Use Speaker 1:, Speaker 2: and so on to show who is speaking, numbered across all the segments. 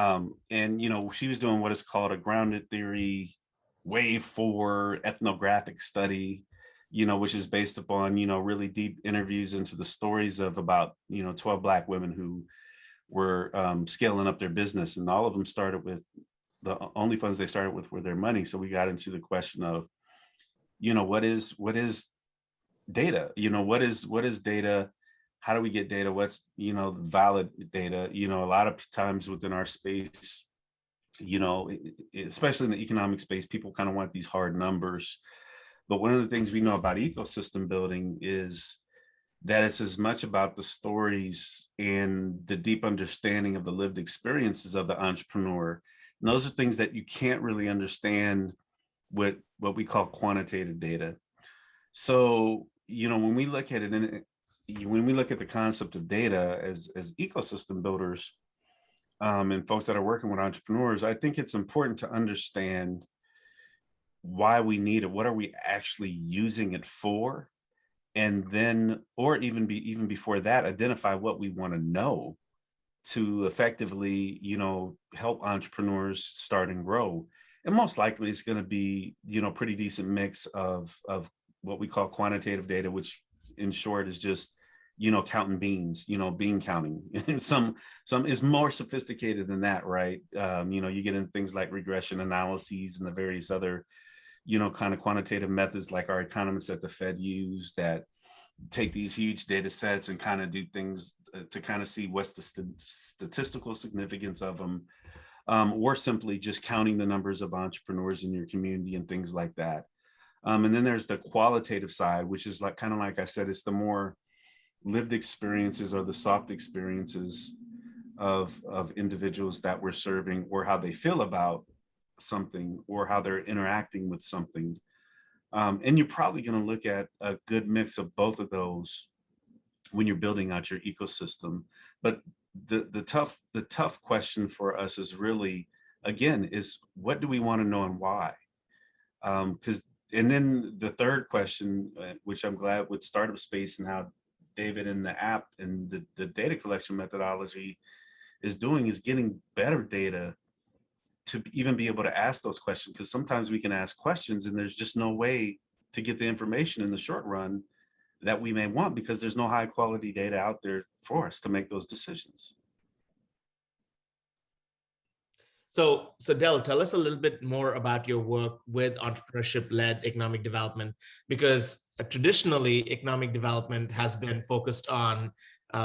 Speaker 1: And she was doing what is called a grounded theory wave 4 ethnographic study, which is based upon really deep interviews into the stories of about 12 Black women who were scaling up their business, and all of them started with the only funds they started with were their money. So we got into the question of what is data, what is data, how do we get data, what's valid data. A lot of times within our space, especially in the economic space, people kind of want these hard numbers. But one of the things we know about ecosystem building is that it's as much about the stories and the deep understanding of the lived experiences of the entrepreneur. And those are things that you can't really understand with what we call quantitative data. So, when we look at it, and when we look at the concept of data as ecosystem builders, and folks that are working with entrepreneurs, I think it's important to understand why we need it. What are we actually using it for? And then, or even before that, identify what we want to know to effectively, help entrepreneurs start and grow. And most likely it's going to be, pretty decent mix of what we call quantitative data, which in short is just, counting beans, bean counting. And some is more sophisticated than that, right? You get into things like regression analyses and the various other, kind of quantitative methods like our economists at the Fed use, that take these huge data sets and kind of do things to kind of see what's the statistical significance of them, or simply just counting the numbers of entrepreneurs in your community and things like that. And then there's the qualitative side, which is like kind of like I said, it's the more lived experiences or the soft experiences of individuals that we're serving, or how they feel about something, or how they're interacting with something. And you're probably going to look at a good mix of both of those when you're building out your ecosystem. But the tough question for us is really, again, is what do we want to know and why? And then the third question, which I'm glad with Startup Space and how David and the app and the data collection methodology is doing, is getting better data to even be able to ask those questions. Because sometimes we can ask questions and there's just no way to get the information in the short run that we may want, because there's no high quality data out there for us to make those decisions.
Speaker 2: So Dell, tell us a little bit more about your work with entrepreneurship-led economic development, because traditionally economic development has been focused on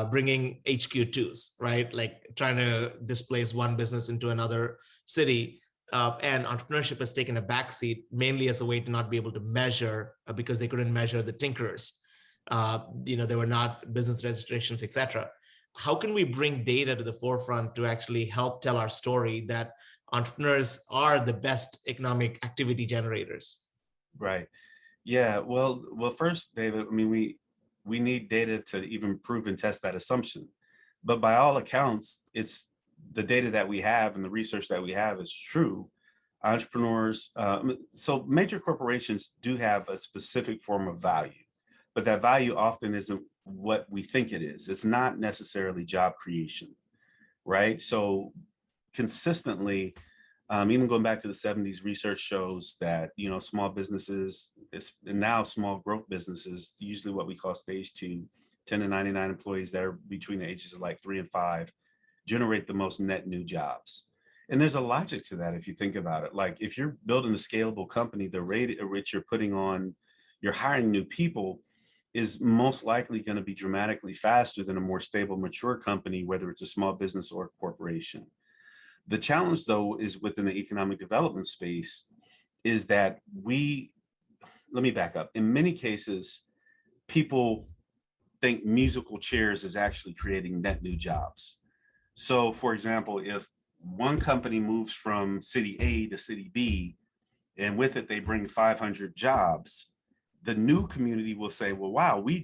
Speaker 2: bringing HQ2s, right? Like trying to displace one business into another city. And entrepreneurship has taken a backseat, mainly as a way to not be able to measure, because they couldn't measure the tinkerers. There were not business registrations, et cetera. How can we bring data to the forefront to actually help tell our story that entrepreneurs are the best economic activity generators?
Speaker 1: Right. Yeah. Well, first, David, I mean, we need data to even prove and test that assumption. But by all accounts, it's the data that we have and the research that we have is true. Entrepreneurs, so major corporations do have a specific form of value, but that value often isn't what we think it is. It's not necessarily job creation, right? So consistently, even going back to the 70s, research shows that, small businesses, and now small growth businesses, usually what we call stage 2, 10 to 99 employees that are between the ages of like 3 and 5, generate the most net new jobs. And there's a logic to that if you think about it. Like if you're building a scalable company, the rate at which you're hiring new people is most likely going to be dramatically faster than a more stable, mature company, whether it's a small business or a corporation. The challenge, though, is within the economic development space, is that let me back up. In many cases, people think musical chairs is actually creating net new jobs. So, for example, if one company moves from city A to city B, and with it, they bring 500 jobs, the new community will say, well, wow, we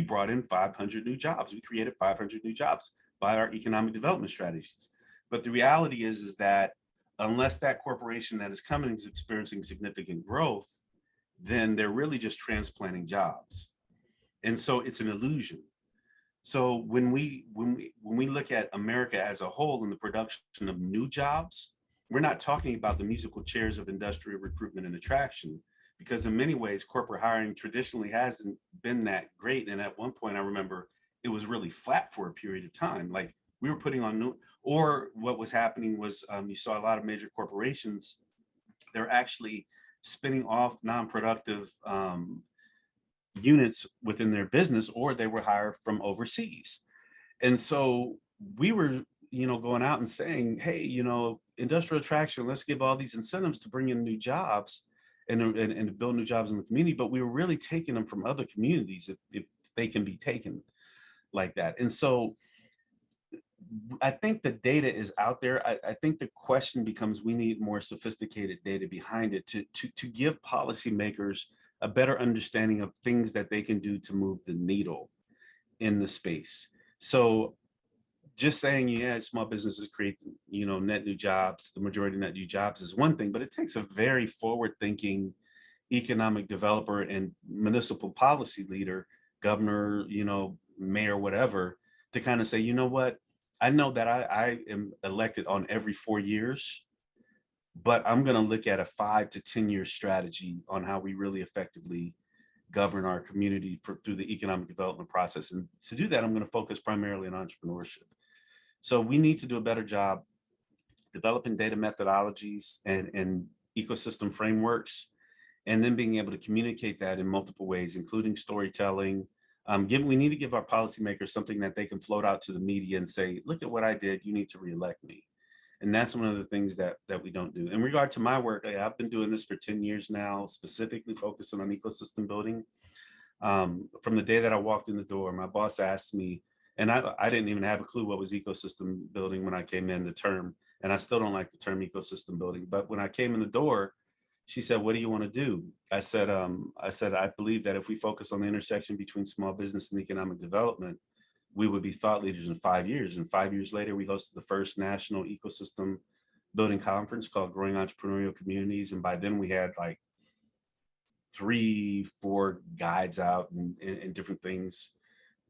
Speaker 1: brought in 500 new jobs. We created 500 new jobs by our economic development strategies. But the reality is that unless that corporation that is coming is experiencing significant growth, then they're really just transplanting jobs. And so it's an illusion. So when we look at America as a whole and the production of new jobs, we're not talking about the musical chairs of industrial recruitment and attraction, because in many ways corporate hiring traditionally hasn't been that great. And at one point I remember it was really flat for a period of time. Like we were putting on new, or what was happening was you saw a lot of major corporations, they're actually spinning off non-productive units within their business, or they were hired from overseas. And so we were, going out and saying, hey, industrial attraction, let's give all these incentives to bring in new jobs and to build new jobs in the community. But we were really taking them from other communities if they can be taken like that. And so I think the data is out there. I think the question becomes, we need more sophisticated data behind it to give policymakers a better understanding of things that they can do to move the needle in the space. So just saying, yeah, small businesses create, net new jobs, the majority of net new jobs is one thing, but it takes a very forward thinking economic developer and municipal policy leader, governor, mayor, whatever, to kind of say, you know what, I know that I am elected on every 4 years, but I'm going to look at a 5 to 10 year strategy on how we really effectively govern our community through the economic development process. And to do that, I'm going to focus primarily on entrepreneurship. So we need to do a better job developing data methodologies and ecosystem frameworks, and then being able to communicate that in multiple ways, including storytelling. We need to give our policymakers something that they can float out to the media and say, look at what I did, you need to reelect me. And that's one of the things that we don't do. In regard to my work, I've been doing this for 10 years now, specifically focusing on ecosystem building. From the day that I walked in the door, my boss asked me, and I didn't even have a clue what was ecosystem building when I came in, the term, and I still don't like the term ecosystem building. But when I came in the door, she said, what do you want to do? I said, I believe that if we focus on the intersection between small business and economic development, we would be thought leaders in 5 years. And 5 years later, we hosted the first national ecosystem building conference called Growing Entrepreneurial Communities. And by then we had like 3-4 guides out and different things.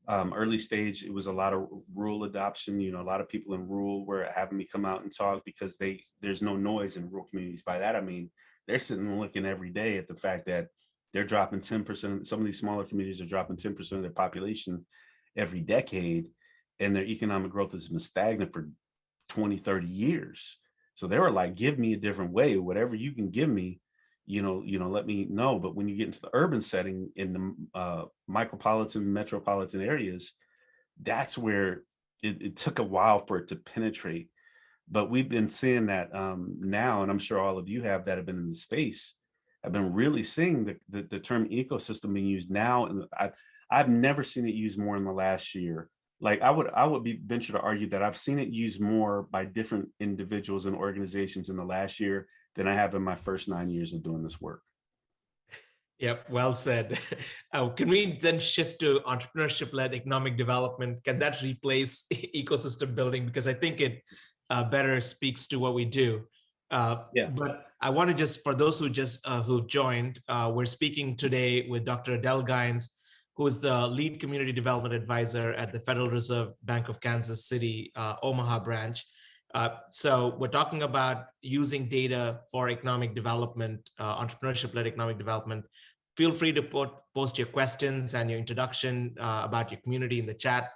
Speaker 1: Early stage, it was a lot of rural adoption. A lot of people in rural were having me come out and talk because there's no noise in rural communities. By that, I mean, they're sitting and looking every day at the fact that they're dropping 10%. Some of these smaller communities are dropping 10% of their population every decade, and their economic growth has been stagnant for 20, 30 years. So they were like, give me a different way, whatever you can give me, let me know. But when you get into the urban setting in the micropolitan, metropolitan areas, that's where it took a while for it to penetrate. But we've been seeing that now, and I'm sure all of you have that have been in the space. I've been really seeing the term ecosystem being used now, and I've never seen it used more in the last year. Like I would venture to argue that I've seen it used more by different individuals and organizations in the last year than I have in my first 9 years of doing this work.
Speaker 2: Yep, well said. Can we then shift to entrepreneurship-led economic development? Can that replace ecosystem building? Because I think it better speaks to what we do.
Speaker 1: Yeah.
Speaker 2: But I want to just, for those who've joined, we're speaking today with Dr. Dell, who is the lead community development advisor at the Federal Reserve Bank of Kansas City, Omaha branch. So we're talking about using data for economic development, entrepreneurship-led economic development. Feel free to post your questions and your introduction about your community in the chat.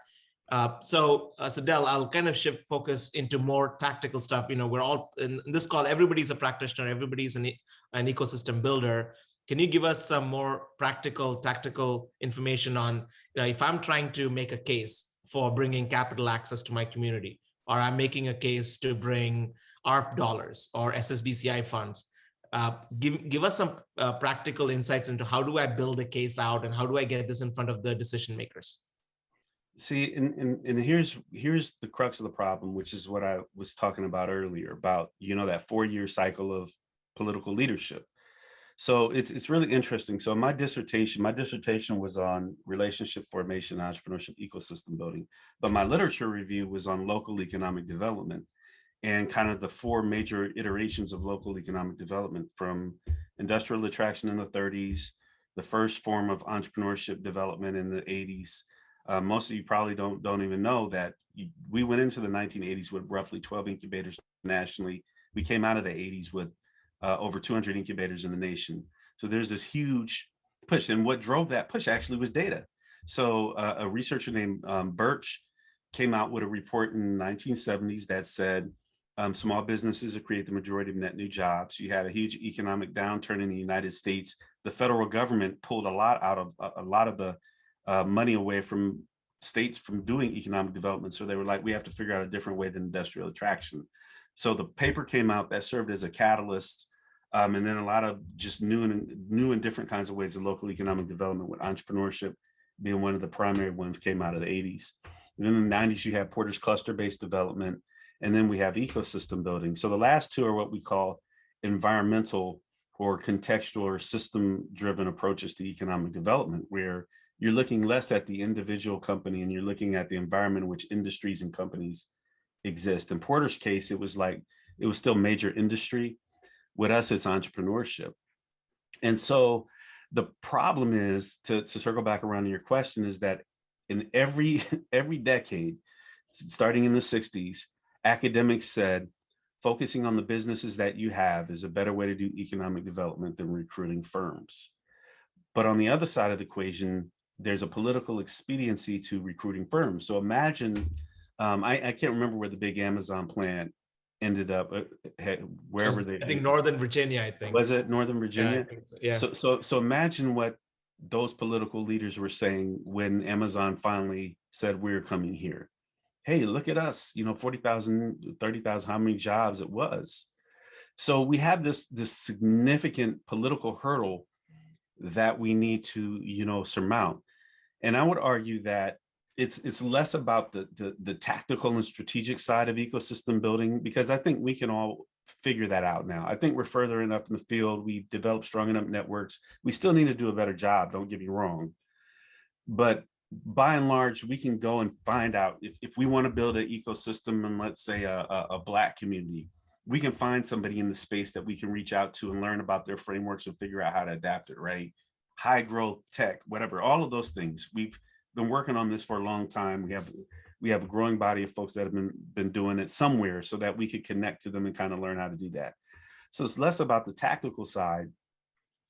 Speaker 2: So Dell, I'll kind of shift focus into more tactical stuff. We're all in this call, everybody's a practitioner, everybody's an ecosystem builder. Can you give us some more practical, tactical information on, if I'm trying to make a case for bringing capital access to my community, or I'm making a case to bring ARP dollars or SSBCI funds, give us some practical insights into how do I build a case out and how do I get this in front of the decision makers?
Speaker 1: See, and here's the crux of the problem, which is what I was talking about earlier about, that 4-year cycle of political leadership. So it's really interesting. So my dissertation was on relationship formation, entrepreneurship, ecosystem building, but my literature review was on local economic development and kind of the 4 major iterations of local economic development, from industrial attraction in the 30s, the first form of entrepreneurship development in the 80s, Most of you probably don't even know that we went into the 1980s with roughly 12 incubators nationally. We came out of the 80s with over 200 incubators in the nation. So there's this huge push, and what drove that push actually was data. So a researcher named Birch came out with a report in the 1970s that said small businesses have created the majority of net new jobs. You had a huge economic downturn in the United States. The federal government pulled a lot of the money away from states from doing economic development. So they were like, we have to figure out a different way than industrial attraction. So the paper came out that served as a catalyst. And then a lot of just new and different kinds of ways of local economic development, with entrepreneurship being one of the primary ones, came out of the 80s. And then in the 90s, you have Porter's cluster-based development, and then we have ecosystem building. So the last two are what we call environmental or contextual or system-driven approaches to economic development, where you're looking less at the individual company and you're looking at the environment in which industries and companies exist. In Porter's case, it was still major industry. With us, it's entrepreneurship. And so the problem is, to circle back around to your question, is that in every decade, starting in the 60s, academics said focusing on the businesses that you have is a better way to do economic development than recruiting firms. But on the other side of the equation, there's a political expediency to recruiting firms. So imagine, I can't remember where the big Amazon plant ended up, wherever
Speaker 2: I think Northern Virginia, I think.
Speaker 1: Was it Northern Virginia?
Speaker 2: Yeah, I think so. Yeah.
Speaker 1: So imagine what those political leaders were saying when Amazon finally said, we're coming here. Hey, look at us, 40,000, 30,000, how many jobs it was. So we have this significant political hurdle that we need to, surmount. And I would argue that it's less about the tactical and strategic side of ecosystem building, because I think we can all figure that out now. I think we're further enough in the field. We've developed strong enough networks. We still need to do a better job, don't get me wrong. But by and large, we can go and find out if we want to build an ecosystem in, let's say, a Black community, we can find somebody in the space that we can reach out to and learn about their frameworks and figure out how to adapt it, right? High growth tech, whatever, all of those things. We've been working on this for a long time. We have a growing body of folks that have been doing it somewhere, so that we could connect to them and kind of learn how to do that. So it's less about the tactical side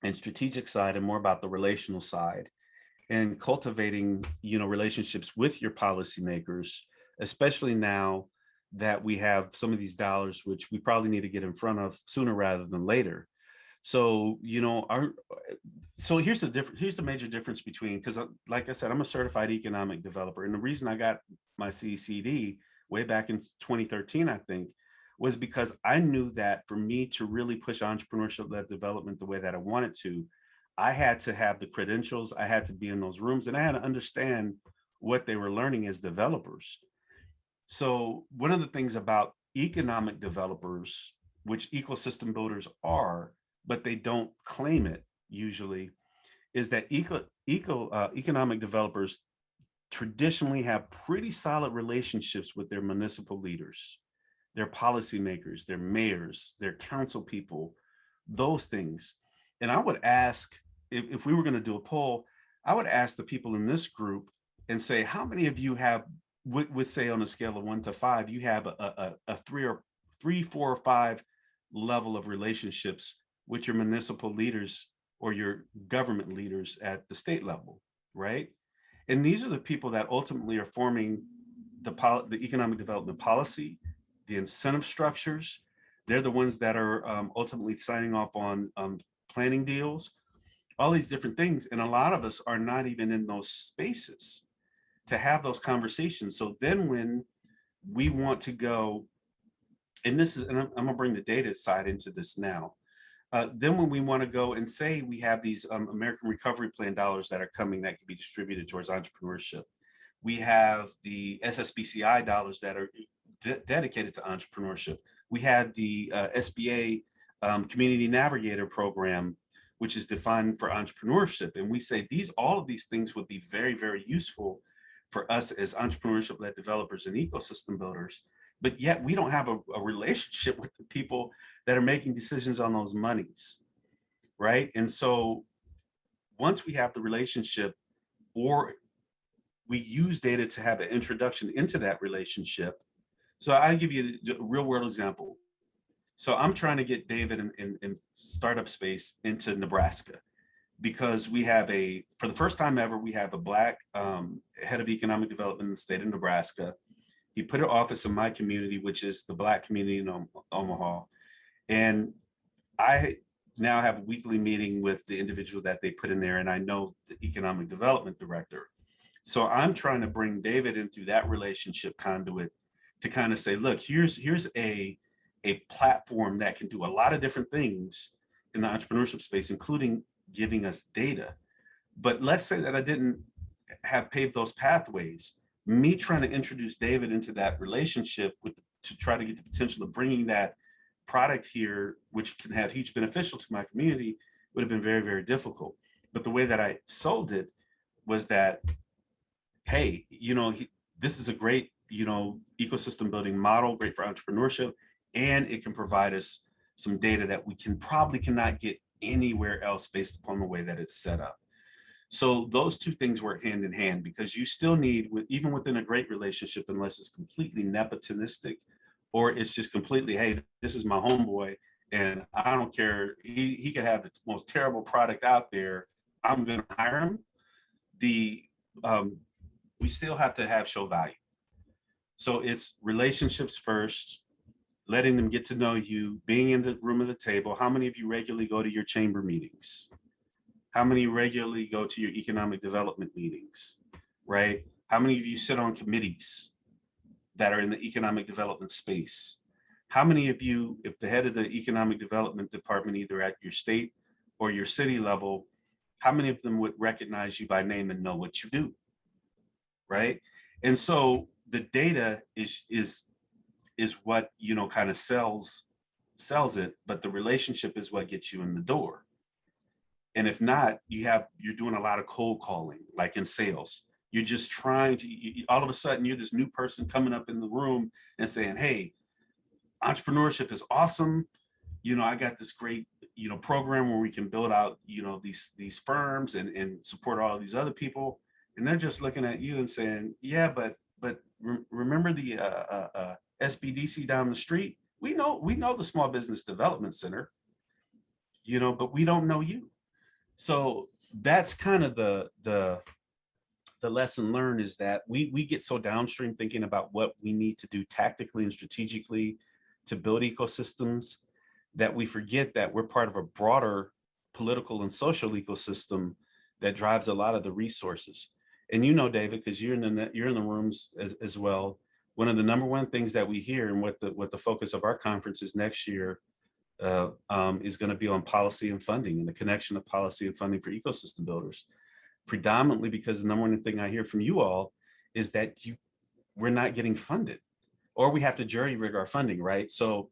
Speaker 1: and strategic side and more about the relational side, and cultivating, relationships with your policymakers, especially now that we have some of these dollars, which we probably need to get in front of sooner rather than later. So, here's the major difference between, because like I said, I'm a certified economic developer. And the reason I got my CCD way back in 2013, I think, was because I knew that for me to really push entrepreneurship-led development the way that I wanted to, I had to have the credentials, I had to be in those rooms, and I had to understand what they were learning as developers. So one of the things about economic developers, which ecosystem builders are, but they don't claim it usually, is that economic developers traditionally have pretty solid relationships with their municipal leaders, their policymakers, their mayors, their council people, those things. And I would ask, if we were going to do a poll, I would ask the people in this group and say, how many of you have, would say on a scale of 1 to 5, you have a 3, 4, or 5 level of relationships with your municipal leaders or your government leaders at the state level, right? And these are the people that ultimately are forming the economic development policy, the incentive structures. They're the ones that are ultimately signing off on planning deals, all these different things. And a lot of us are not even in those spaces to have those conversations. So then when we want to go, and I'm gonna bring the data side into this now. Then when we want to go and say we have these American Recovery Plan dollars that are coming that can be distributed towards entrepreneurship. We have the SSBCI dollars that are dedicated to entrepreneurship. We had the SBA Community Navigator program, which is defined for entrepreneurship. And we say all of these things would be very, very useful for us as entrepreneurship-led developers and ecosystem builders. But yet we don't have a relationship with the people that are making decisions on those monies, right? And so once we have the relationship, or we use data to have an introduction into that relationship. So I'll give you a real world example. So I'm trying to get David in startup space into Nebraska, because we have for the first time ever, we have a Black head of economic development in the state of Nebraska. He put an office in my community, which is the Black community in Omaha. And I now have a weekly meeting with the individual that they put in there, and I know the economic development director. So I'm trying to bring David in through that relationship conduit to kind of say, look, here's a platform that can do a lot of different things in the entrepreneurship space, including giving us data. But let's say that I didn't have paved those pathways. Me trying to introduce David into that relationship to try to get the potential of bringing that product here, which can have huge beneficial to my community, would have been very, very difficult. But the way that I sold it was that, hey, this is a great, ecosystem building model, great for entrepreneurship, and it can provide us some data that we probably cannot get anywhere else based upon the way that it's set up. So those two things work hand in hand, because you still need, even within a great relationship, unless it's completely nepotistic, or it's just completely, hey, this is my homeboy, and I don't care, he could have the most terrible product out there, I'm going to hire him. We still have to show value. So it's relationships first, letting them get to know you, being in the room of the table. How many of you regularly go to your chamber meetings? How many regularly go to your economic development meetings, right? How many of you sit on committees that are in the economic development space? How many of you, if the head of the economic development department, either at your state or your city level, how many of them would recognize you by name and know what you do, right? And so the data is what, kind of sells it, but the relationship is what gets you in the door. And if not, you're doing a lot of cold calling, like in sales. You're just trying to, all of a sudden you're this new person coming up in the room and saying, hey, entrepreneurship is awesome. I got this great, program where we can build out, these firms and support all of these other people. And they're just looking at you and saying, yeah, but remember the SBDC down the street? We know the Small Business Development Center, but we don't know you. So that's kind of the lesson learned, is that we get so downstream thinking about what we need to do tactically and strategically to build ecosystems that we forget that we're part of a broader political and social ecosystem that drives a lot of the resources. And David, because you're in the rooms as well, one of the number one things that we hear, and what the focus of our conference is next year, is going to be on policy and funding, and the connection of policy and funding for ecosystem builders. Predominantly because the number one thing I hear from you all is that we're not getting funded, or we have to jury rig our funding, right? So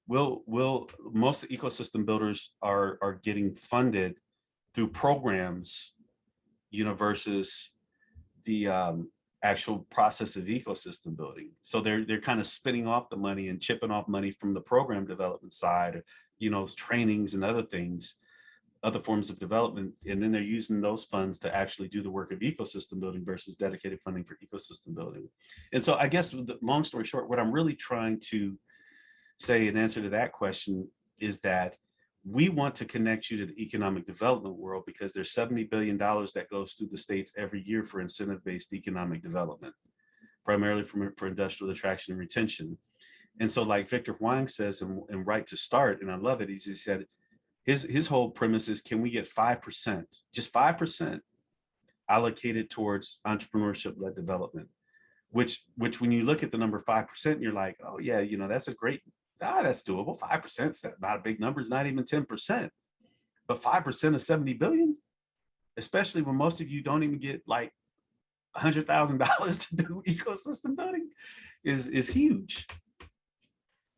Speaker 1: most ecosystem builders are getting funded through programs, versus the actual process of ecosystem building. So they're kind of spinning off the money and chipping off money from the program development side, trainings and other things, other forms of development, and then they're using those funds to actually do the work of ecosystem building versus dedicated funding for ecosystem building. And so I guess, the long story short, what I'm really trying to say in answer to that question is that we want to connect you to the economic development world, because there's $70 billion that goes through the states every year for incentive-based economic development, primarily for industrial attraction and retention. And so, like Victor Huang says, and right to start, and I love it, he said, his whole premise is, can we get 5%, just 5% allocated towards entrepreneurship-led development, which when you look at the number 5%, you're like, oh yeah, that's a great, that's doable. 5% is not a big number, it's not even 10%, but 5% of 70 billion, especially when most of you don't even get like $100,000 to do ecosystem building, is huge.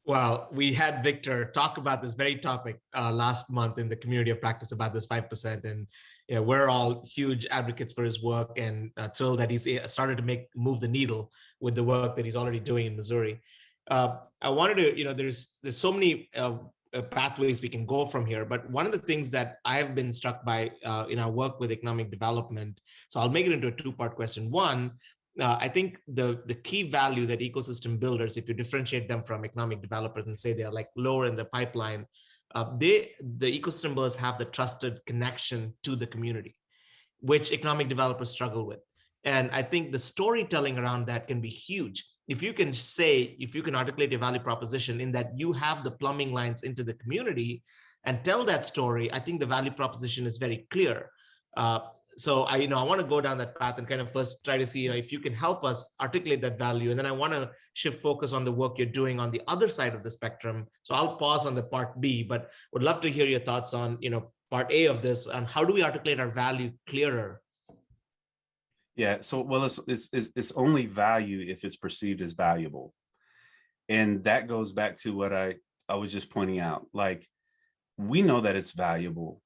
Speaker 2: Well, we had Victor talk about this very topic last month in the community of practice about this 5%. And we're all huge advocates for his work, and thrilled that he's started to move the needle with the work that he's already doing in Missouri. I wanted to, there's so many pathways we can go from here. But one of the things that I have been struck by in our work with economic development, so I'll make it into a two-part question. One, I think the key value that ecosystem builders, if you differentiate them from economic developers and say they're like lower in the pipeline, the ecosystem builders have the trusted connection to the community, which economic developers struggle with. And I think the storytelling around that can be huge. If you can articulate a value proposition in that you have the plumbing lines into the community and tell that story, I think the value proposition is very clear. So I want to go down that path and kind of first try to see, if you can help us articulate that value. And then I want to shift focus on the work you're doing on the other side of the spectrum. So I'll pause on the part B, but would love to hear your thoughts on, part A of this, and how do we articulate our value clearer?
Speaker 1: Yeah, so well, it's only value if it's perceived as valuable. And that goes back to what I was just pointing out. Like, we know that it's valuable.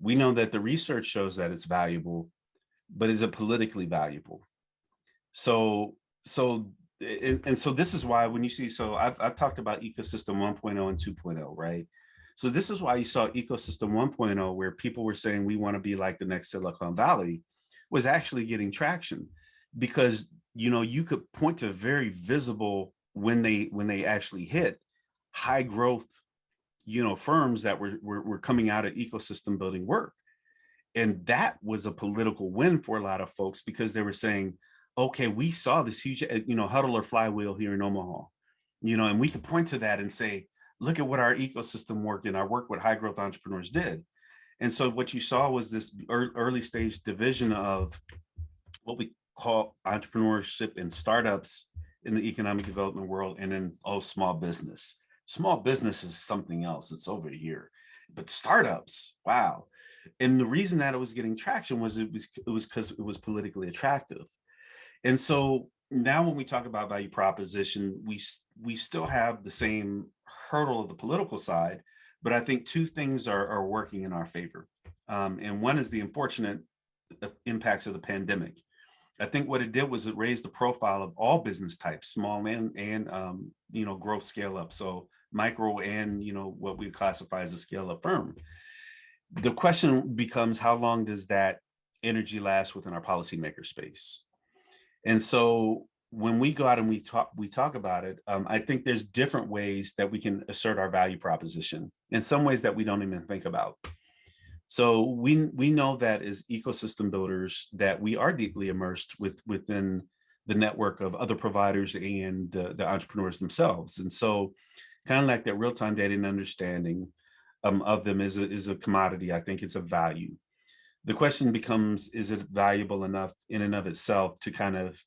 Speaker 1: We know that the research shows that it's valuable, but is it politically valuable? So this is why when you see, so I've talked about ecosystem 1.0 and 2.0, right? So this is why you saw ecosystem 1.0, where people were saying we want to be like the next Silicon Valley, was actually getting traction, because you could point to very visible, when they actually hit, high growth firms that were coming out of ecosystem building work. And that was a political win for a lot of folks, because they were saying, okay, we saw this huge huddle or flywheel here in Omaha, and we could point to that and say, look at what our ecosystem work and our work with high growth entrepreneurs did. And so what you saw was this early stage division of what we call entrepreneurship and startups in the economic development world, and then small business. Small business is something else. It's over here. But startups, wow. And the reason that it was getting traction was it was because it was politically attractive. And so now when we talk about value proposition, we still have the same hurdle of the political side, but I think two things are working in our favor. And one is the unfortunate impacts of the pandemic. I think what it did was it raised the profile of all business types, small and growth scale up. So micro and what we classify as a scale up firm. The question becomes, how long does that energy last within our policymaker space? And so when we go out and we talk about it, I think there's different ways that we can assert our value proposition, in some ways that we don't even think about. So we know that as ecosystem builders, that we are deeply immersed within the network of other providers and the entrepreneurs themselves. And so kind of like that real-time data and understanding of them is a commodity. I think it's a value. The question becomes, is it valuable enough in and of itself to kind of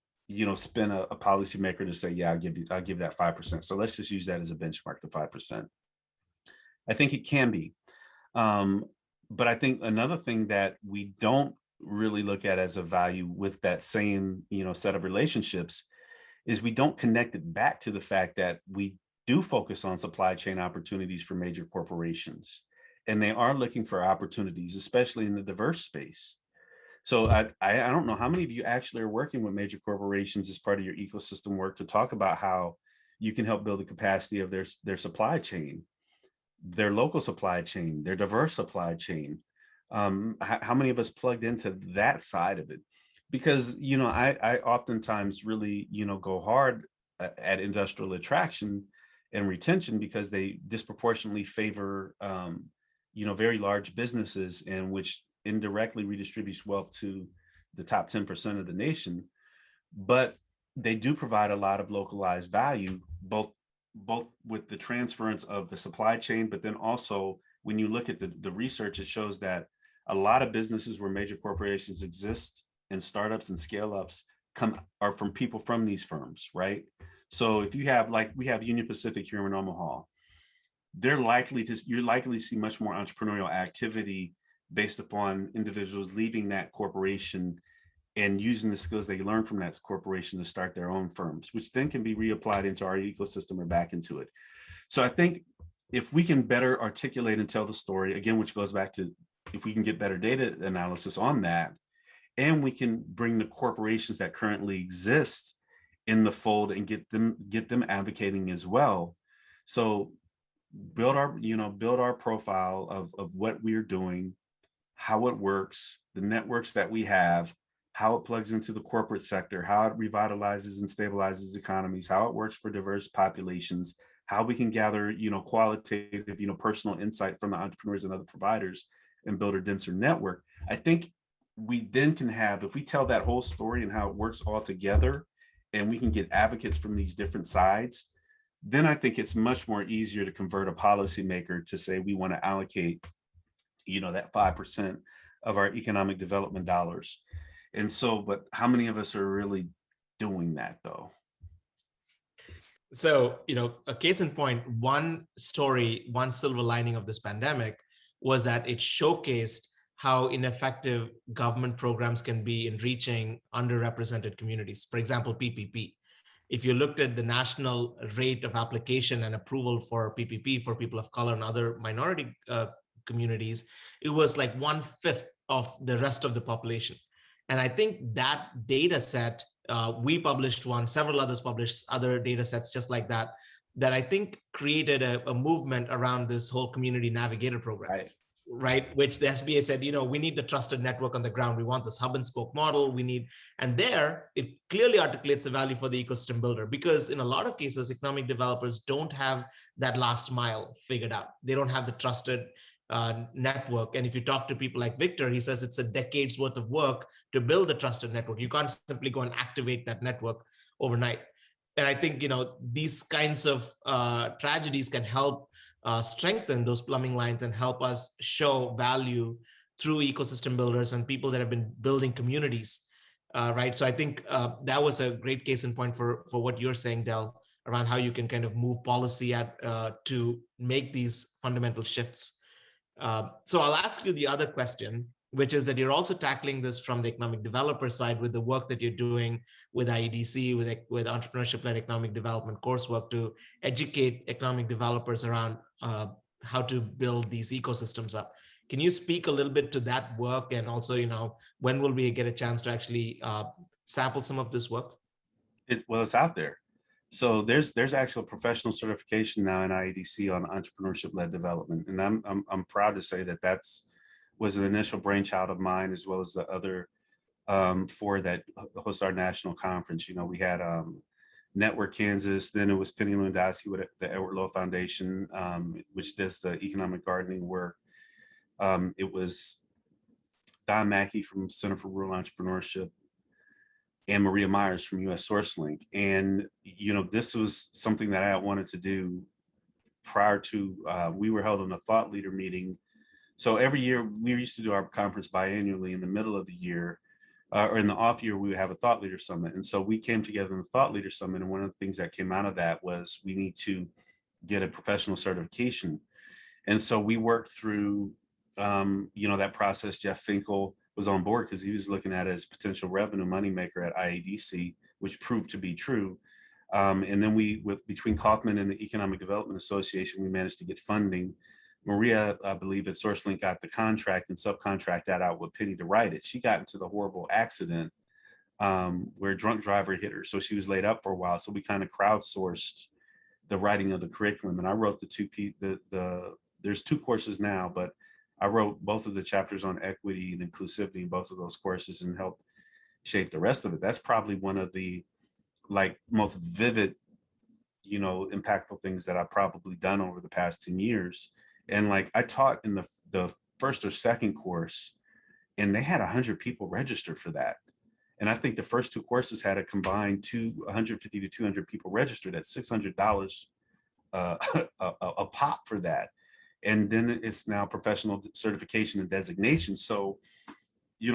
Speaker 1: spin a policymaker to say, yeah, I'll give that 5%. So let's just use that as a benchmark, the 5%. I think it can be. But I think another thing that we don't really look at as a value with that same, set of relationships is we don't connect it back to the fact that we do focus on supply chain opportunities for major corporations. And they are looking for opportunities, especially in the diverse space. So I don't know how many of you actually are working with major corporations as part of your ecosystem work to talk about how you can help build the capacity of their supply chain, their local supply chain, their diverse supply chain. How many of us plugged into that side of it? Because, I oftentimes really, go hard at industrial attraction and retention, because they disproportionately favor, very large businesses, and which indirectly redistributes wealth to the top 10% of the nation. But they do provide a lot of localized value, both with the transference of the supply chain, but then also when you look at the research, it shows that a lot of businesses where major corporations exist, and startups and scale ups are from people from these firms, right? So if you have, like we have Union Pacific here in Omaha, you're likely to see much more entrepreneurial activity based upon individuals leaving that corporation and using the skills they learn from that corporation to start their own firms, which then can be reapplied into our ecosystem or back into it. So I think if we can better articulate and tell the story, again, which goes back to if we can get better data analysis on that, and we can bring the corporations that currently exist in the fold and get them advocating as well. So build our profile of what we're doing, how it works, the networks that we have, how it plugs into the corporate sector, how it revitalizes and stabilizes economies, how it works for diverse populations, how we can gather, qualitative, personal insight from the entrepreneurs and other providers and build a denser network. I think we then can have, if we tell that whole story and how it works all together, and we can get advocates from these different sides, then I think it's much more easier to convert a policymaker to say we want to allocate, that 5% of our economic development dollars. And so, but how many of us are really doing that though?
Speaker 2: So, a case in point, one story, one silver lining of this pandemic was that it showcased how ineffective government programs can be in reaching underrepresented communities. For example, PPP. If you looked at the national rate of application and approval for PPP for people of color and other minority communities, it was like 1/5 of the rest of the population. And I think that data set, we published one, several others published other data sets just like that, that I think created a movement around this whole community navigator program. Right, which the SBA said, we need the trusted network on the ground. We want this hub and spoke model. We need, and there it clearly articulates the value for the ecosystem builder, because in a lot of cases, economic developers don't have that last mile figured out. They don't have the trusted network. And if you talk to people like Victor, he says it's a decade's worth of work to build a trusted network. You can't simply go and activate that network overnight. And I think, these kinds of tragedies can help strengthen those plumbing lines and help us show value through ecosystem builders and people that have been building communities, right? So I think that was a great case in point for what you're saying, Dell, around how you can kind of move policy to make these fundamental shifts. So I'll ask you the other question, which is that you're also tackling this from the economic developer side with the work that you're doing with IEDC, with entrepreneurship-led economic development coursework to educate economic developers around how to build these ecosystems up. Can you speak a little bit to that work? And also, when will we get a chance to actually sample some of this work?
Speaker 1: It's out there. So there's actual professional certification now in IEDC on entrepreneurship-led development. And I'm proud to say that was an initial brainchild of mine, as well as the other four that host our national conference. We had Network Kansas, then it was Penny Lewandowski with the Edward Lowe Foundation, which does the economic gardening work. It was Don Mackey from Center for Rural Entrepreneurship and Maria Myers from US SourceLink. And, this was something that I wanted to do prior to, we were held in a thought leader meeting. So every year we used to do our conference biannually in the middle of the year, or in the off year, we would have a thought leader summit. And so we came together in the thought leader summit. And one of the things that came out of that was we need to get a professional certification. And so we worked through, that process. Jeff Finkel was on board because he was looking at it as potential revenue moneymaker at IEDC, which proved to be true. And then between Kaufman and the Economic Development Association, we managed to get funding. Maria, I believe at SourceLink, got the contract and subcontract that out with Penny to write it. She got into the horrible accident where a drunk driver hit her. So she was laid up for a while. So we kind of crowdsourced the writing of the curriculum. And I wrote there's 2 courses now, but I wrote both of the chapters on equity and inclusivity in both of those courses and helped shape the rest of it. That's probably one of the most vivid, impactful things that I've probably done over the past 10 years. And I taught in the first or second course, and they had 100 people register for that. And I think the first 2 courses had a combined 150 to 200 people registered at $600 a pop for that. And then it's now professional certification and designation. So,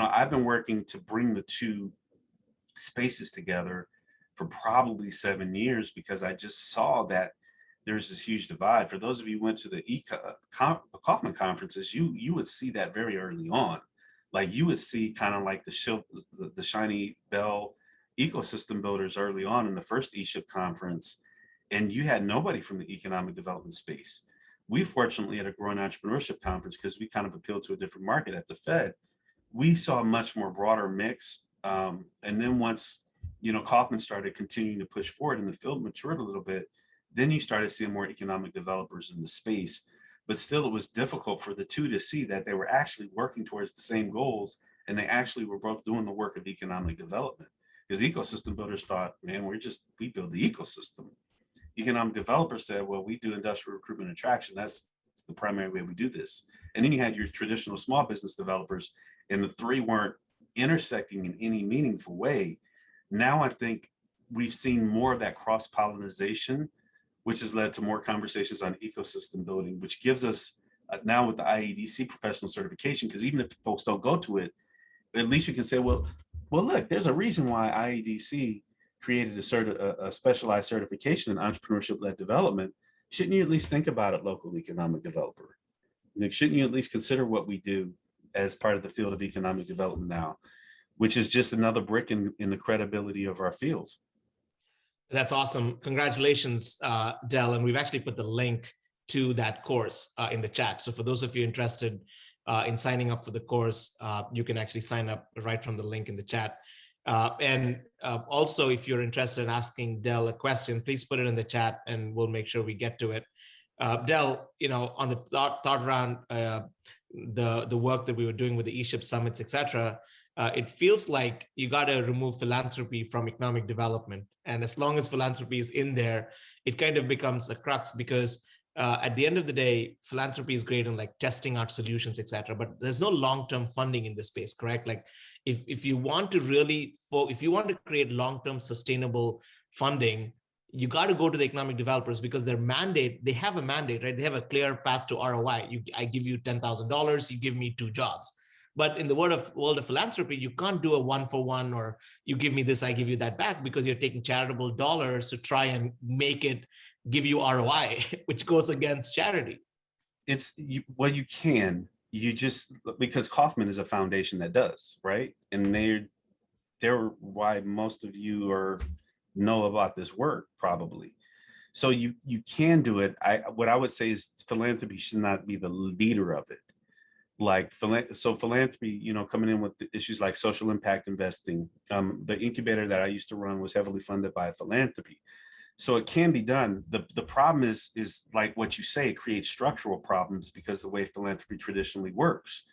Speaker 1: I've been working to bring the 2 spaces together for probably 7 years, because I just saw that there's this huge divide. For those of you who went to the Kaufman conferences, you would see that very early on. You would see kind of like the shiny bell ecosystem builders early on in the first eShip conference, and you had nobody from the economic development space. We fortunately had a growing entrepreneurship conference because we kind of appealed to a different market at the Fed. We saw a much more broader mix. And then once, Kaufman started continuing to push forward and the field matured a little bit, Then you started seeing more economic developers in the space, but still it was difficult for the two to see that they were actually working towards the same goals, and they actually were both doing the work of economic development. Because ecosystem builders thought, man, we build the ecosystem. Economic developers said, well, we do industrial recruitment and attraction. That's the primary way we do this. And then you had your traditional small business developers, and the three weren't intersecting in any meaningful way. Now I think we've seen more of that cross pollination, which has led to more conversations on ecosystem building, which gives us now with the IEDC professional certification, because even if folks don't go to it, at least you can say, well, look, there's a reason why IEDC created a specialized certification in entrepreneurship-led development. Shouldn't you at least think about it, local economic developer? Like, shouldn't you at least consider what we do as part of the field of economic development now, which is just another brick in the credibility of our fields?
Speaker 2: That's awesome. Congratulations, Dell. And we've actually put the link to that course in the chat. So for those of you interested in signing up for the course, you can actually sign up right from the link in the chat. And also, if you're interested in asking Dell a question, please put it in the chat and we'll make sure we get to it. Dell, on the thought round, the work that we were doing with the eShip summits, etc., it feels like you got to remove philanthropy from economic development. And as long as philanthropy is in there, it kind of becomes a crux, because at the end of the day, philanthropy is great in like testing out solutions, etc. But there's no long-term funding in this space, correct? Like if you want to really, if you want to create long-term sustainable funding, you got to go to the economic developers, because their mandate, they have a mandate, right? They have a clear path to ROI. I give you $10,000, you give me 2 jobs. But in the world of philanthropy, you can't do a 1-for-1, or you give me this, I give you that back, because you're taking charitable dollars to try and make it give you ROI, which goes against charity.
Speaker 1: You can, because Kauffman is a foundation that does, right? And they're why most of you know about this work, probably. So you can do it. What I would say is philanthropy should not be the leader of it. Like philanthropy, coming in with the issues like social impact investing. The incubator that I used to run was heavily funded by philanthropy. So it can be done. The problem is like what you say, it creates structural problems, because the way philanthropy traditionally works.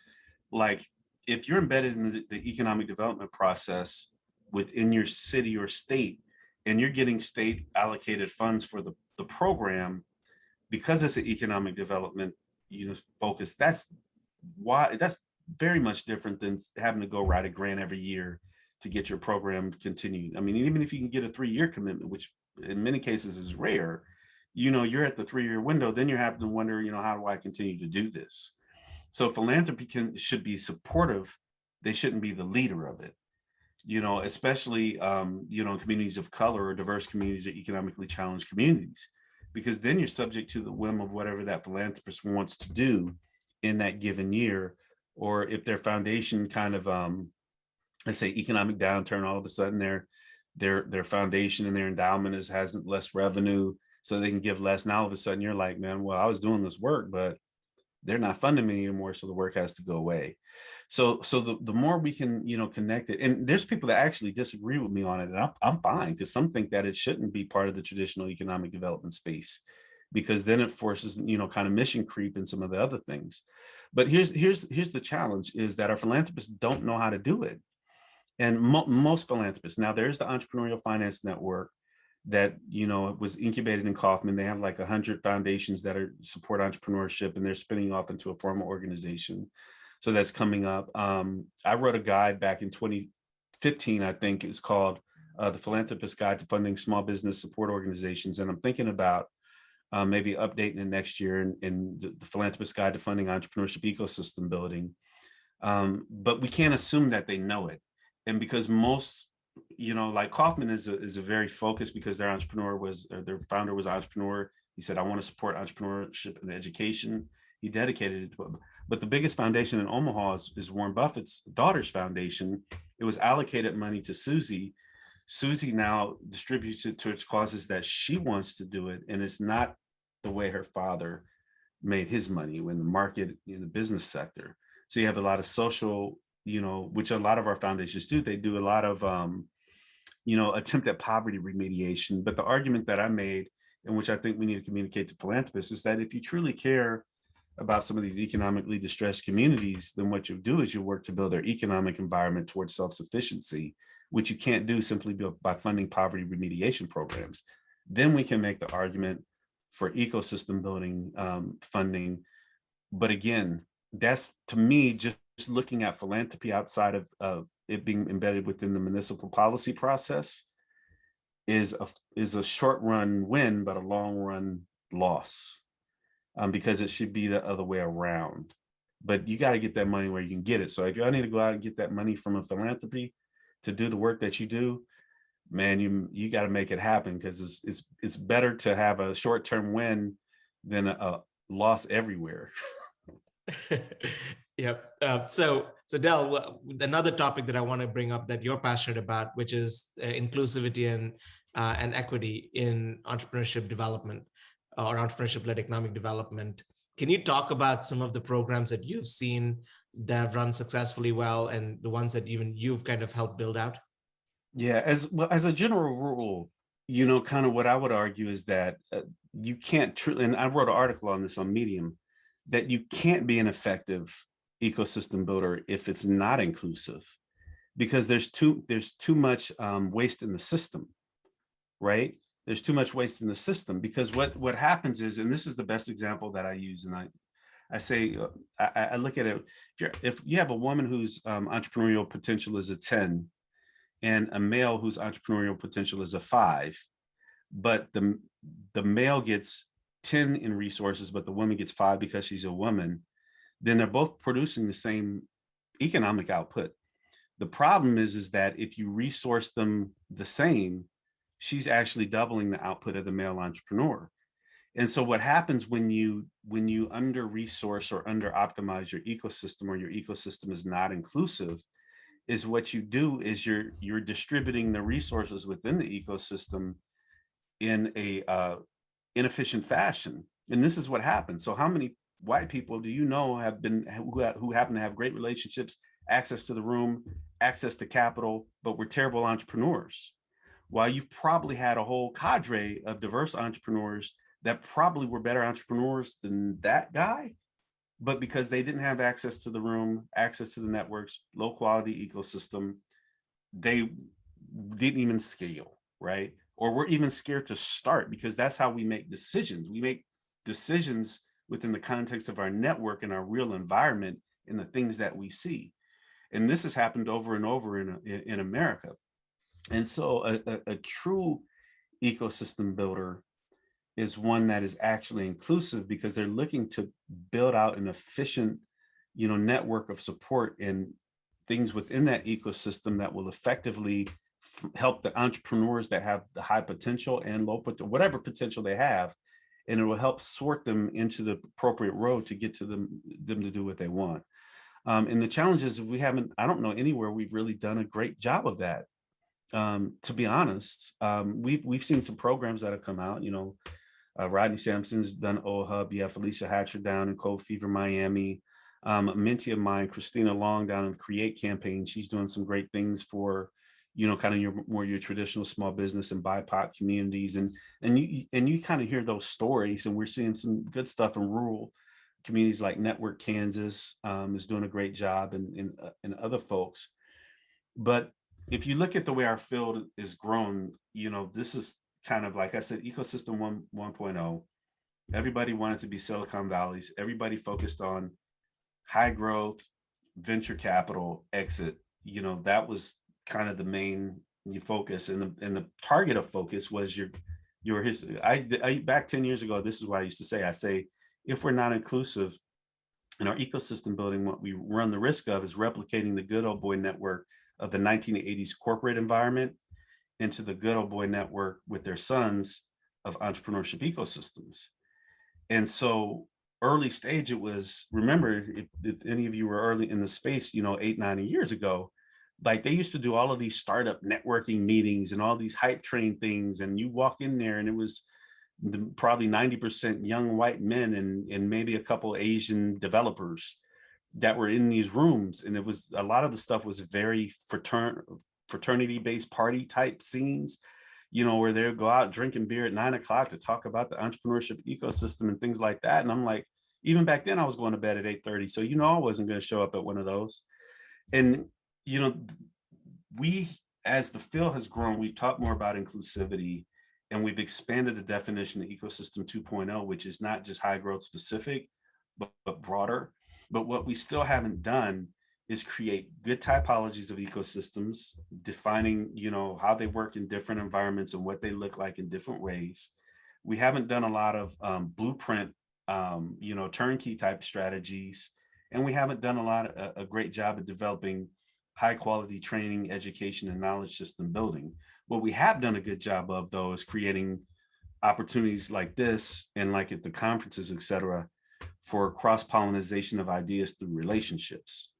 Speaker 1: Like if you're embedded in the economic development process within your city or state, and you're getting state allocated funds for the program, because it's an economic development focus, that's very much different than having to go write a grant every year to get your program continued. I mean, even if you can get a 3-year commitment, which in many cases is rare, you're at the 3-year window, then you're having to wonder, how do I continue to do this? So philanthropy should be supportive. They shouldn't be the leader of it, especially, in communities of color or diverse communities or economically challenged communities, because then you're subject to the whim of whatever that philanthropist wants to do in that given year. Or if their foundation kind of, let's say economic downturn, all of a sudden their foundation and their endowment has less revenue, so they can give less. Now all of a sudden you're like, man, well, I was doing this work, but they're not funding me anymore, so the work has to go away. So the more we can, connect it, and there's people that actually disagree with me on it, and I'm fine, because some think that it shouldn't be part of the traditional economic development space, because then it forces, kind of mission creep and some of the other things. But here's the challenge, is that our philanthropists don't know how to do it. And most philanthropists, now there's the Entrepreneurial Finance Network that, was incubated in Kauffman. They have like 100 foundations that support entrepreneurship, and they're spinning off into a formal organization. So that's coming up. I wrote a guide back in 2015, I think it's called The Philanthropist Guide to Funding Small Business Support Organizations. And I'm thinking about maybe updating it next year in the Philanthropist Guide to Funding Entrepreneurship Ecosystem Building. But we can't assume that they know it. And because most, like Kauffman is a very focused, because their founder was an entrepreneur. He said, I want to support entrepreneurship and education. He dedicated it to it. But the biggest foundation in Omaha is Warren Buffett's daughter's foundation. It was allocated money to Susie. Susie now distributes it towards causes that she wants to do it. And it's not the way her father made his money in the market, in the business sector. So you have a lot of social, which a lot of our foundations do. They do a lot of, attempt at poverty remediation. But the argument that I made and which I think we need to communicate to philanthropists, is that if you truly care about some of these economically distressed communities, then what you'll do is you'll work to build their economic environment towards self-sufficiency, which you can't do simply by funding poverty remediation programs. Then we can make the argument for ecosystem building funding. But again, that's, to me, just looking at philanthropy outside of it being embedded within the municipal policy process is a short run win, but a long run loss, because it should be the other way around. But you got to get that money where you can get it. So if y'all need to go out and get that money from a philanthropy to do the work that you do, man, you got to make it happen, because it's better to have a short-term win than a loss everywhere.
Speaker 2: Yep. So Dell, another topic that I want to bring up that you're passionate about, which is inclusivity and equity in entrepreneurship development or entrepreneurship-led economic development. Can you talk about some of the programs that you've seen that have run successfully well, and the ones that even you've kind of helped build out?
Speaker 1: Yeah, as a general rule, kind of what I would argue is that you can't truly, and I wrote an article on this on Medium, that you can't be an effective ecosystem builder if it's not inclusive, because there's too much waste in the system, right? There's too much waste in the system, because what happens is, and this is the best example that I use, and I say, I look at it, if you have a woman whose entrepreneurial potential is a 10, and a male whose entrepreneurial potential is a 5, but the male gets 10 in resources, but the woman gets 5 because she's a woman, then they're both producing the same economic output. The problem is that if you resource them the same, she's actually doubling the output of the male entrepreneur. And so what happens when you under resource or under optimize your ecosystem, or your ecosystem is not inclusive, is what you do is you're distributing the resources within the ecosystem in a inefficient fashion. And this is what happens. So how many white people do you know who happen to have great relationships, access to the room, access to capital, but were terrible entrepreneurs? While you've probably had a whole cadre of diverse entrepreneurs that probably were better entrepreneurs than that guy, but because they didn't have access to the room, access to the networks, low quality ecosystem, they didn't even scale, right? Or we're even scared to start, because that's how we make decisions. We make decisions within the context of our network and our real environment and the things that we see. And this has happened over and over in America. And so a true ecosystem builder is one that is actually inclusive, because they're looking to build out an efficient, network of support and things within that ecosystem that will effectively help the entrepreneurs that have the high potential and low potential, whatever potential they have, and it will help sort them into the appropriate road to get to them to do what they want. And the challenge is, I don't know anywhere we've really done a great job of that. To be honest, we've seen some programs that have come out, Rodney Sampson's done OHUB. You have Felicia Hatcher down in Cold Fever, Miami. A mentee of mine, Christina Long, down in the Create campaign. She's doing some great things for, kind of your traditional small business and BIPOC communities. And you kind of hear those stories, and we're seeing some good stuff in rural communities like Network Kansas is doing a great job, and other folks. But if you look at the way our field is grown, this is kind of, like I said, ecosystem 1.0. Everybody wanted to be Silicon Valleys. Everybody focused on high growth, venture capital, exit. That was kind of the main focus, and the target of focus was your history. I back 10 years ago, this is what I used to say. I say, if we're not inclusive in our ecosystem building, what we run the risk of is replicating the good old boy network of the 1980s corporate environment into the good old boy network with their sons of entrepreneurship ecosystems. And so early stage, it was, remember, if any of you were early in the space, 8-9 years ago, like they used to do all of these startup networking meetings and all these hype train things. And you walk in there and it was probably 90% young white men and maybe a couple Asian developers that were in these rooms. And it was, a lot of the stuff was very fraternity-based party type scenes. where they'll go out drinking beer at 9 o'clock to talk about the entrepreneurship ecosystem and things like that. And I'm like, even back then I was going to bed at 8:30. So, I wasn't going to show up at one of those. And, you know, we, as the field has grown, we've talked more about inclusivity, and we've expanded the definition of ecosystem 2.0, which is not just high growth specific, but broader. But what we still haven't done is create good typologies of ecosystems, defining, how they work in different environments and what they look like in different ways. We haven't done a lot of blueprint, turnkey type strategies, and we haven't done a great job of developing high quality training, education, and knowledge system building. What we have done a good job of, though, is creating opportunities like this and like at the conferences, et cetera, for cross-pollination of ideas through relationships.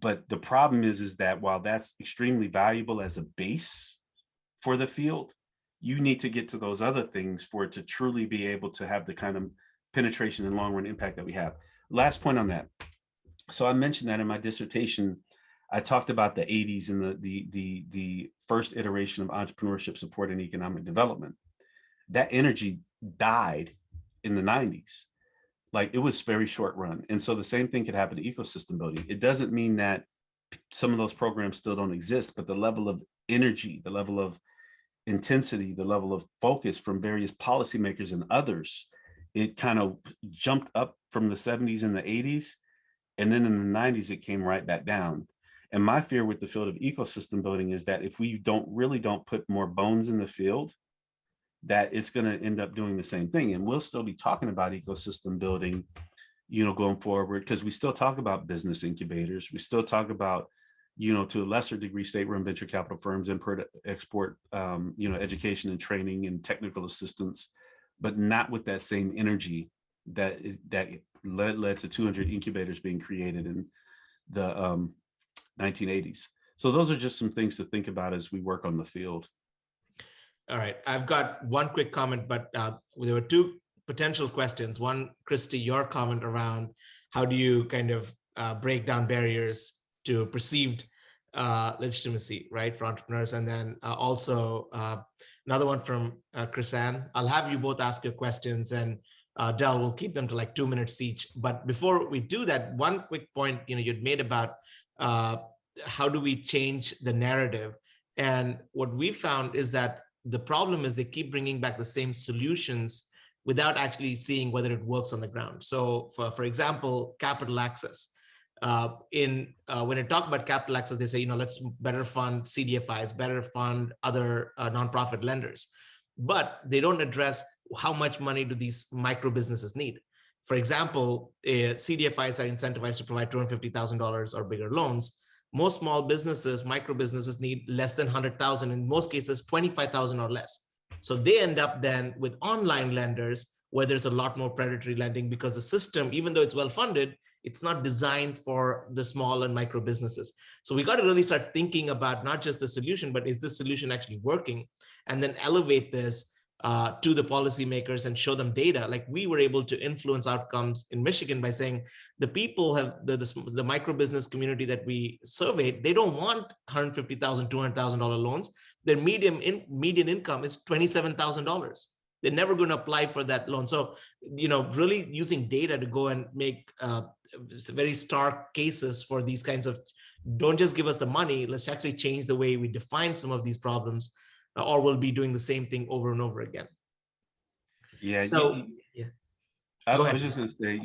Speaker 1: But the problem is that while that's extremely valuable as a base for the field, you need to get to those other things for it to truly be able to have the kind of penetration and long-run impact that we have. Last point on that. So I mentioned that in my dissertation, I talked about the 80s and the first iteration of entrepreneurship support and economic development. That energy died in the 90s. Like, it was very short run. And so the same thing could happen to ecosystem building. It doesn't mean that some of those programs still don't exist, but the level of energy, the level of intensity, the level of focus from various policymakers and others, it kind of jumped up from the 70s and the 80s. And then in the 90s, it came right back down. And my fear with the field of ecosystem building is that if we don't put more bones in the field, that it's going to end up doing the same thing. And we'll still be talking about ecosystem building, going forward, because we still talk about business incubators. We still talk about, to a lesser degree, state-run venture capital firms, import, export, education and training and technical assistance, but not with that same energy that led to 200 incubators being created in the 1980s. So those are just some things to think about as we work on the field.
Speaker 2: All right, I've got one quick comment, but there were two potential questions. One, Christy, your comment around how do you kind of break down barriers to perceived legitimacy, right, for entrepreneurs? And then also another one from Chris Ann. I'll have you both ask your questions, and Dell will keep them to like 2 minutes each. But before we do that, one quick point you'd made about how do we change the narrative? And what we found is that the problem is they keep bringing back the same solutions without actually seeing whether it works on the ground. So for example, capital access. When they talk about capital access, they say, let's better fund CDFIs, better fund other nonprofit lenders. But they don't address how much money do these micro businesses need. For example, CDFIs are incentivized to provide $250,000 or bigger loans. Most small businesses, micro businesses, need less than 100,000, in most cases 25,000 or less. So they end up then with online lenders where there's a lot more predatory lending, because the system, even though it's well funded, it's not designed for the small and micro businesses. So we got to really start thinking about not just the solution, but is this solution actually working? And then elevate this to the policymakers and show them data. Like, we were able to influence outcomes in Michigan by saying the people have the micro business community that we surveyed, they don't want $150,000, $200,000 loans. Their median income is $27,000. They're never going to apply for that loan. So, really using data to go and make very stark cases for these kinds of, don't just give us the money, let's actually change the way we define some of these problems, or we'll be doing the same thing over and over again.
Speaker 1: Yeah.
Speaker 2: So,
Speaker 1: I was just going to say,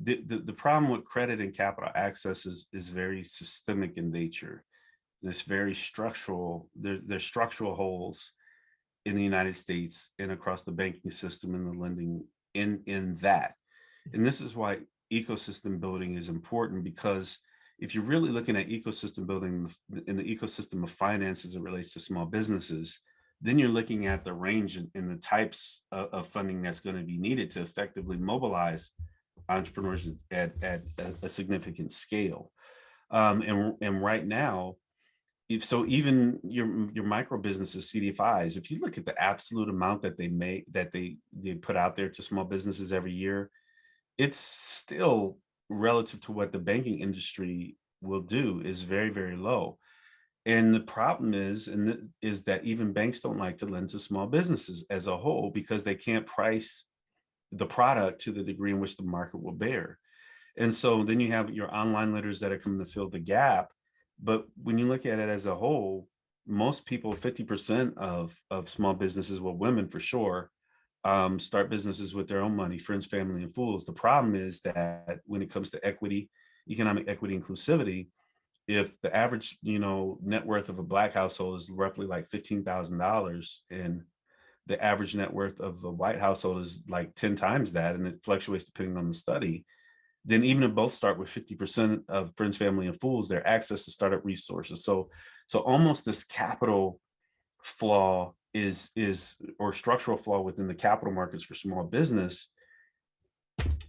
Speaker 1: the problem with credit and capital access is very systemic in nature. It's very structural. There's structural holes in the United States and across the banking system and the lending in that. And this is why ecosystem building is important, because if you're really looking at ecosystem building in the ecosystem of finance as it relates to small businesses, then you're looking at the range and the types of funding that's going to be needed to effectively mobilize entrepreneurs at a significant scale. And right now, even your micro businesses, CDFIs, if you look at the absolute amount that they put out there to small businesses every year, it's still, relative to what the banking industry will do, is very, very low. And the problem is that even banks don't like to lend to small businesses as a whole because they can't price the product to the degree in which the market will bear. And so then you have your online lenders that are coming to fill the gap. But when you look at it as a whole, most people, 50% of small businesses, well, women for sure, start businesses with their own money, friends, family, and fools. The problem is that when it comes to equity, economic equity, inclusivity, if the average, net worth of a Black household is roughly like $15,000, and the average net worth of a white household is like 10 times that, and it fluctuates depending on the study, then even if both start with 50% of friends, family, and fools, their access to startup resources. So almost this capital flaw or structural flaw within the capital markets for small business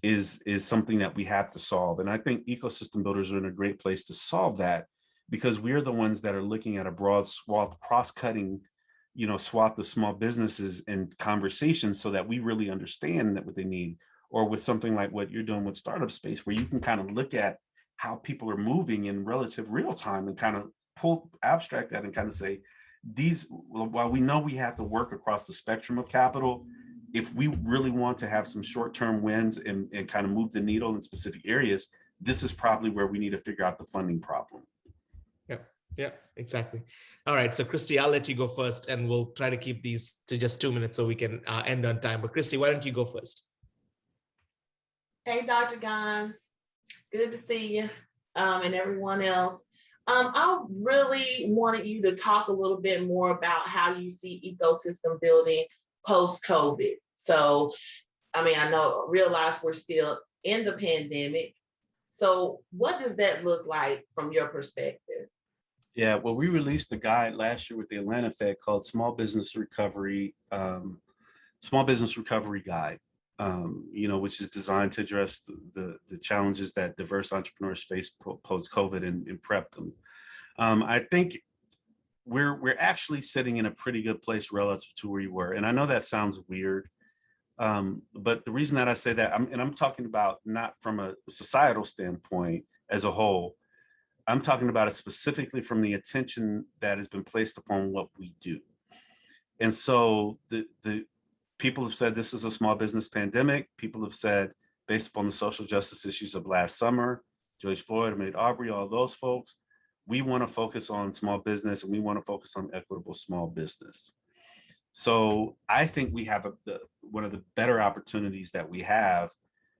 Speaker 1: is something that we have to solve. And I think ecosystem builders are in a great place to solve that, because we're the ones that are looking at a broad swath, cross-cutting, swath of small businesses and conversations, so that we really understand that what they need. Or with something like what you're doing with Startup Space, where you can kind of look at how people are moving in relative real time and kind of abstract that and kind of say, while we know we have to work across the spectrum of capital, if we really want to have some short-term wins and kind of move the needle in specific areas, this is probably where we need to figure out the funding problem.
Speaker 2: Yeah, exactly. All right, so Christy, I'll let you go first, and we'll try to keep these to just 2 minutes so we can end on time. But Christy, why don't you go first?
Speaker 3: Hey, Dr. Gons, good to see you, and everyone else. I really wanted you to talk a little bit more about how you see ecosystem building post-COVID. So, realize we're still in the pandemic. So what does that look like from your perspective?
Speaker 1: Yeah, well, we released a guide last year with the Atlanta Fed called Small Business Recovery Guide, which is designed to address the challenges that diverse entrepreneurs face post-COVID and prep them. I think we're actually sitting in a pretty good place relative to where you were. And I know that sounds weird, but the reason that I say that, I'm talking about not from a societal standpoint as a whole, I'm talking about it specifically from the attention that has been placed upon what we do. And so the people have said this is a small business pandemic. People have said, based upon the social justice issues of last summer, George Floyd, Ahmaud Arbery, all those folks, we want to focus on small business, and we want to focus on equitable small business. So I think we have one of the better opportunities that we have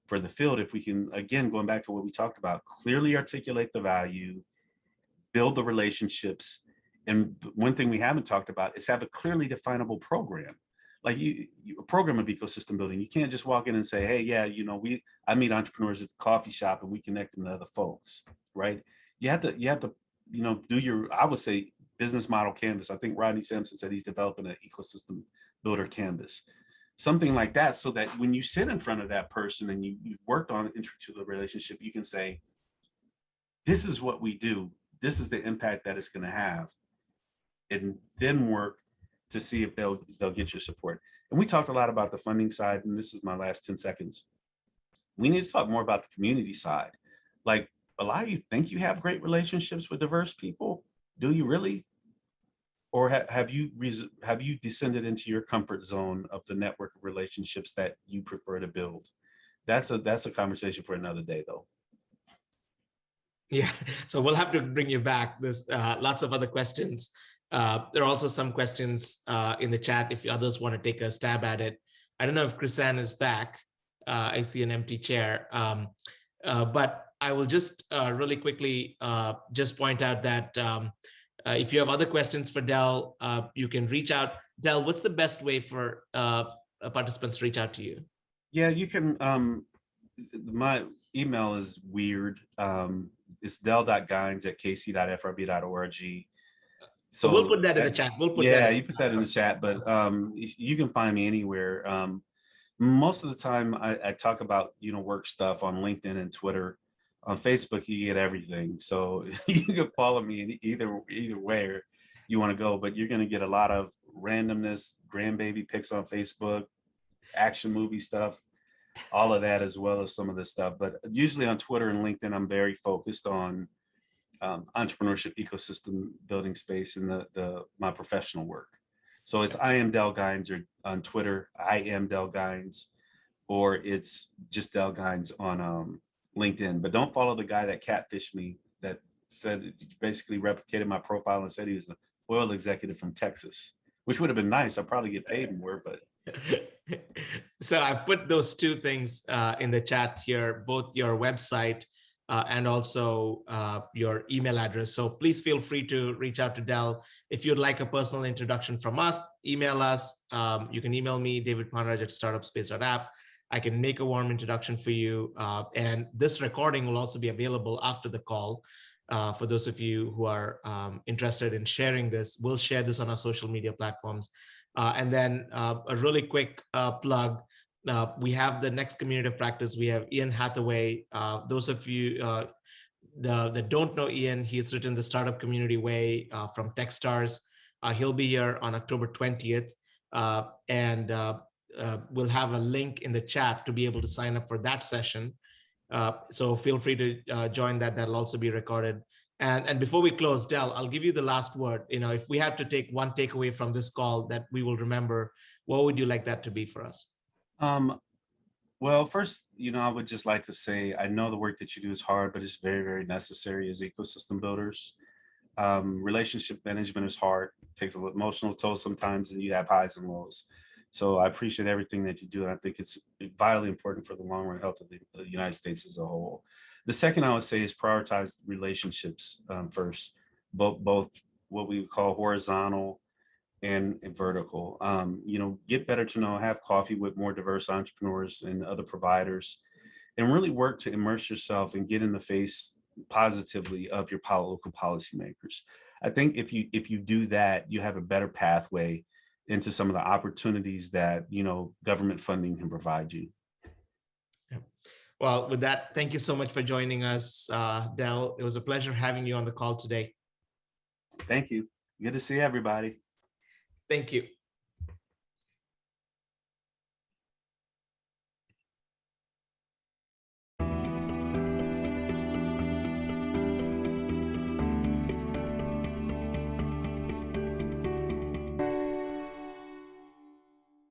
Speaker 1: for the field, if we can, again, going back to what we talked about, clearly articulate the value, build the relationships. And one thing we haven't talked about is have a clearly definable program. Like a program of ecosystem building. You can't just walk in and say, hey, yeah, I meet entrepreneurs at the coffee shop and we connect them to other folks, right? You have to, do your, I would say, business model canvas. I think Rodney Sampson said he's developing an ecosystem builder canvas, something like that, so that when you sit in front of that person and you've worked on entry to the relationship, you can say, this is what we do. This is the impact that it's going to have. And then work to see if they'll get your support. And we talked a lot about the funding side, and this is my last 10 seconds. We need to talk more about the community side. Like, a lot of you think you have great relationships with diverse people. Do you really? Or have you descended into your comfort zone of the network of relationships that you prefer to build? That's a conversation for another day, though.
Speaker 2: Yeah, so we'll have to bring you back. There's lots of other questions. There are also some questions in the chat if others want to take a stab at it. I don't know if Chrisanne is back. I see an empty chair. But I will just really quickly just point out that if you have other questions for Dell, you can reach out. Dell, what's the best way for participants to reach out to you?
Speaker 1: Yeah, you can. My email is weird. It's dell.gines@kc.frb.org.
Speaker 2: So we'll put that in the chat.
Speaker 1: You put that in the chat, but you can find me anywhere. Most of the time I talk about, work stuff on LinkedIn and Twitter. On Facebook, you get everything. So you can follow me in either way you want to go, but you're going to get a lot of randomness, grandbaby pics on Facebook, action movie stuff, all of that, as well as some of this stuff. But usually on Twitter and LinkedIn, I'm very focused on entrepreneurship ecosystem building space in my professional work. So it's I am Dell Gines, or on Twitter, I am Dell Gines, or it's just Dell Gines on LinkedIn. But don't follow the guy that catfished me, that said, basically replicated my profile and said he was an oil executive from Texas, which would have been nice. I'd probably get paid more, but.
Speaker 2: So I've put those two things in the chat here, both your website and also your email address. So please feel free to reach out to Dell. If you'd like a personal introduction from us, email us. You can email me, davidponraj@startupspace.app. I can make a warm introduction for you. And this recording will also be available after the call. For those of you who are interested in sharing this, we'll share this on our social media platforms. And then a really quick plug. We have the next community of practice. We have Ian Hathaway. Those of you that don't know Ian, he's written the Startup Community Way from Techstars. He'll be here on October 20th. And we'll have a link in the chat to be able to sign up for that session. So feel free to join that. That'll also be recorded. And before we close, Dell, I'll give you the last word. If we had to take one takeaway from this call that we will remember, what would you like that to be for us?
Speaker 1: Well, first, I would just like to say, I know the work that you do is hard, but it's very, very necessary as ecosystem builders. Relationship management is hard. It takes an emotional toll sometimes, and you have highs and lows. So I appreciate everything that you do, and I think it's vitally important for the long-run health of the United States as a whole. The second I would say is prioritize relationships first, both what we would call horizontal and vertical. Get better to know, have coffee with more diverse entrepreneurs and other providers, and really work to immerse yourself and get in the face positively of your local policymakers. I think if you do that, you have a better pathway into some of the opportunities that government funding can provide you.
Speaker 2: Well, with that, thank you so much for joining us, Dell. It was a pleasure having you on the call today.
Speaker 1: Thank you. Good to see everybody.
Speaker 2: Thank you.